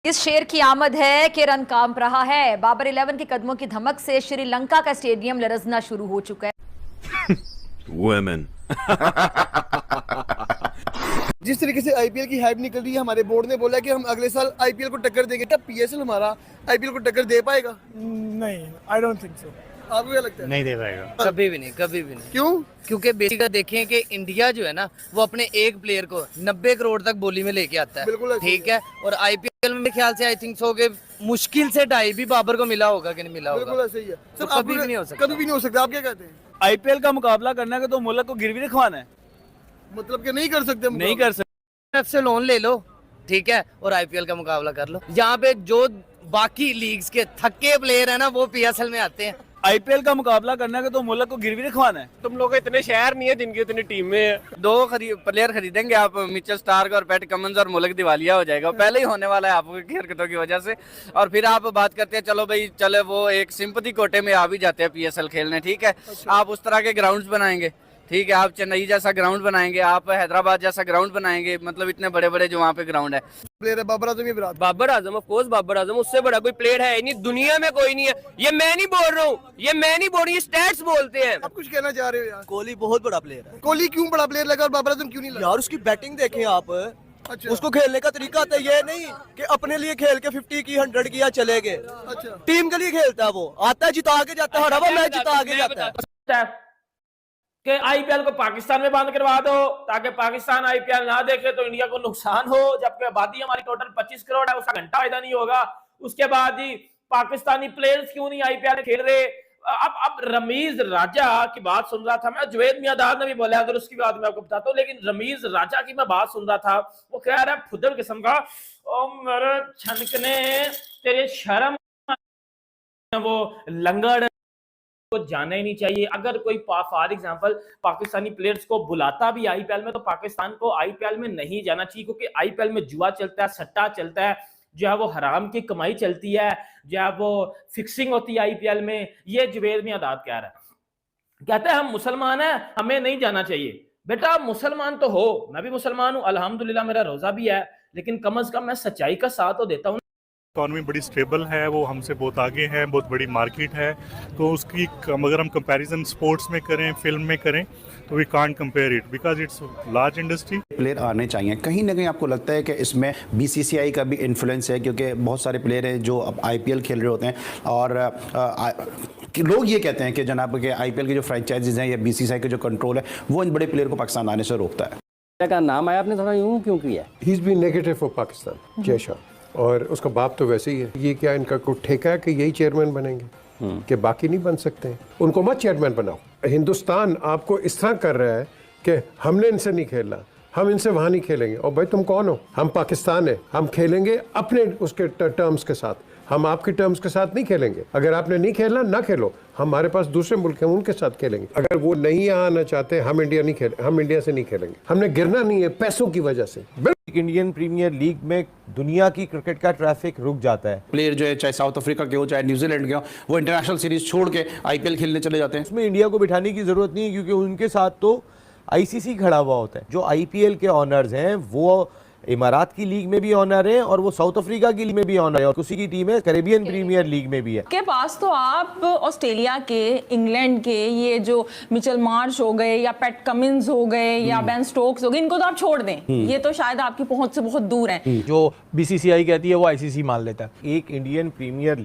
इस शेर की आमद है कि रन कांप रहा है। बाबर 11 के कदमों की धमक से श्रीलंका का स्टेडियम लरजना शुरू हो चुका है। Women. जिस तरीके से आईपीएल की हाइप निकल रही है, हमारे बोर्ड ने बोला कि हम अगले साल आईपीएल को टक्कर देंगे। क्या पीएसएल हमारा आईपीएल को टक्कर दे पाएगा? नहीं, आई डोंट थिंक सो। आपको क्या लगता है? नहीं दे पाएगा। कभी भी नहीं, कभी भी नहीं। क्यों? क्योंकि बेसिक देखें कि इंडिया जो है ना, वो अपने एक प्लेयर को 90 करोड़ तक बोली में लेके आता है। बिल्कुल ऐसे ही ठीक है। और आईपीएल में मेरे ख्याल से आई थिंक सो के मुश्किल से 2.5 भी बाबर को मिला होगा कि नहीं मिला बिल्कुल होगा। ऐसे ही है तो सर। कभी भी नहीं हो सकता। कभी भी नहीं हो सकता। आप क्या कहते हैं? आईपीएल का मुकाबला करना है तो मुल्क को गिरवी रखवाना है। मतलब कि नहीं कर सकते? नहीं कर सकते। से लोन ले लो, ठीक है, और आईपीएल का मुकाबला कर लो। यहाँ पे जो बाकी लीग्स के थक्के प्लेयर है ना, वो पीएसएल में आते हैं। आईपीएल का मुकाबला करना है तो मुल्क को गिरवी रखवाना है। तुम लोग इतने शहर नहीं है जिनकी इतनी टीमें हैं। दो प्लेयर खरीदेंगे आप, मिचेल स्टार्क और पैट कमिंस, और मुल्क दिवालिया हो जाएगा। पहले ही होने वाला है आपकी हरकतों की वजह से। और फिर आप बात करते हैं, चलो भाई चले, वो एक सिंपथी कोटे में आ भी जाते हैं पीएसएल खेलने, ठीक है। आप उस तरह के ग्राउंड्स बनाएंगे, ठीक है, आप चेन्नई जैसा ग्राउंड बनाएंगे, आप हैदराबाद जैसा ग्राउंड बनाएंगे, मतलब इतने बड़े बड़े जो वहाँ पे ग्राउंड है। प्लेयर है बाबर आजम, ये विराट। बाबर आजम, ऑफ कोर्स बाबर आजम, उससे बड़ा कोई प्लेयर है ही नहीं दुनिया में, कोई नहीं है। ये मैं नहीं बोल रहा हूँ, ये मैं नहीं बोल रही, ये स्टैट्स बोलते हैं। आप कुछ कहना चाह रहे हो यार? कोहली बहुत बड़ा प्लेयर है। कोहली क्यों बड़ा प्लेयर लगा और बाबर आजम क्यों नहीं लगा? यार उसकी बैटिंग देखें आप। अच्छा। उसको खेलने का तरीका आता है, ये नहीं कि अपने लिए खेल के 50 की 100 किया चले गए। अच्छा। टीम के लिए खेलता है, वो आता है जिता के जाता है, हरा हुआ मैच जिता के जाता है। कि आईपीएल को पाकिस्तान में बंद करवा दो ताकि पाकिस्तान आईपीएल ना देखे तो इंडिया को नुकसान हो, जबकि आबादी हमारी टोटल 25 करोड़ है, उसका घंटा फायदा नहीं होगा। उसके बाद ही पाकिस्तानी प्लेयर्स क्यों नहीं आईपीएल खेल रहे? अब रमीज राजा की बात सुन रहा था मैं, जुवेद मियादाद ने भी बोला, अगर उसकी बात मैं आपको बताता हूँ, लेकिन रमीज राजा की मैं बात सुन रहा था, वो कह रहा है फुदर किस्म का, ओ मेरे छनकने तेरे शर्म, वो लंगड़ को जाना ही नहीं चाहिए। अगर कोई फॉर एग्जांपल पाकिस्तानी प्लेयर्स को बुलाता भी आईपीएल में, तो पाकिस्तान को आईपीएल में नहीं जाना चाहिए, क्योंकि आईपीएल में जुआ चलता है, सट्टा चलता है, जो है वो हराम की कमाई चलती है, जो है वो फिक्सिंग होती है आईपीएल में। ये जुवेद मियादाद कह रहा है, कहता है हम मुसलमान हैं, हमें नहीं जाना चाहिए। बेटा मुसलमान तो हो, मैं भी मुसलमान हूं, अल्हम्दुलिल्लाह मेरा रोजा भी है, लेकिन कम से कम मैं सच्चाई का साथ तो देता हूं। इकॉनमी बड़ी स्टेबल है, वो हमसे बहुत आगे है, बहुत बड़ी मार्केट है, तो उसकी अगर हम कंपैरिजन स्पोर्ट्स में करें, फिल्म में करें, तो we can't compare it because it's large industry. Player आने चाहिए। कहीं ना कहीं आपको लगता है कि इसमें बीसीसीआई का भी इन्फ्लुएंस है, क्योंकि बहुत सारे प्लेयर हैं जो अब आईपीएल खेल रहे होते हैं, और लोग ये कहते हैं कि जनाब के आईपीएल की जो फ्रेंचाइजीज हैं या बीसीसीआई का जो कंट्रोल है, वो इन बड़े प्लेयर को पाकिस्तान आने से रोकता है। का नाम आया, आपने थोड़ा यूं क्यों किया? He is been negative for Pakistan, Jay Shah, और उसका बाप तो वैसे ही है। ये क्या इनका कोई ठेका है कि यही चेयरमैन बनेंगे, कि बाकी नहीं बन सकते हैं? उनको मत चेयरमैन बनाओ। हिंदुस्तान आपको इस तरह कर रहा है कि हमने इनसे नहीं खेलना, हम इनसे वहाँ नहीं खेलेंगे। और भाई तुम कौन हो? हम पाकिस्तान है, हम खेलेंगे अपने उसके टर्म्स के साथ, हम आपके टर्म्स के साथ नहीं खेलेंगे। अगर आपने नहीं खेलना ना खेलो, हमारे पास दूसरे मुल्क हैं, उनके साथ खेलेंगे। अगर वो नहीं आना चाहते, हम इंडिया से नहीं खेलेंगे। हमने गिरना नहीं है पैसों की वजह से। इंडियन प्रीमियर लीग में दुनिया की क्रिकेट का ट्रैफिक रुक जाता है। प्लेयर जो है, चाहे साउथ अफ्रीका के हो, चाहे न्यूजीलैंड के हो, वो इंटरनेशनल सीरीज छोड़ के आईपीएल खेलने चले जाते हैं। उसमें इंडिया को बिठाने की जरूरत नहीं है, क्योंकि उनके साथ तो आईसीसी खड़ा हुआ होता है। जो आईपीएल के ऑनर्स हैं वो इमारात की लीग में भी ऑनर है, और वो साउथ अफ्रीका की लीग में भी ऑनर है, और उसी की टीम है कैरेबियन प्रीमियर लीग में भी है। के पास तो आप ऑस्ट्रेलिया के, इंग्लैंड के, ये जो मिचेल मार्श हो गए या पैट कमिंस हो गए या बेन स्टोक्स हो गए, इनको तो आप छोड़ दें, ये तो शायद आपकी पहुंच से बहुत दूर है। जो बीसीसीआई कहती है वो आईसीसी मान लेता है। एक इंडियन प्रीमियर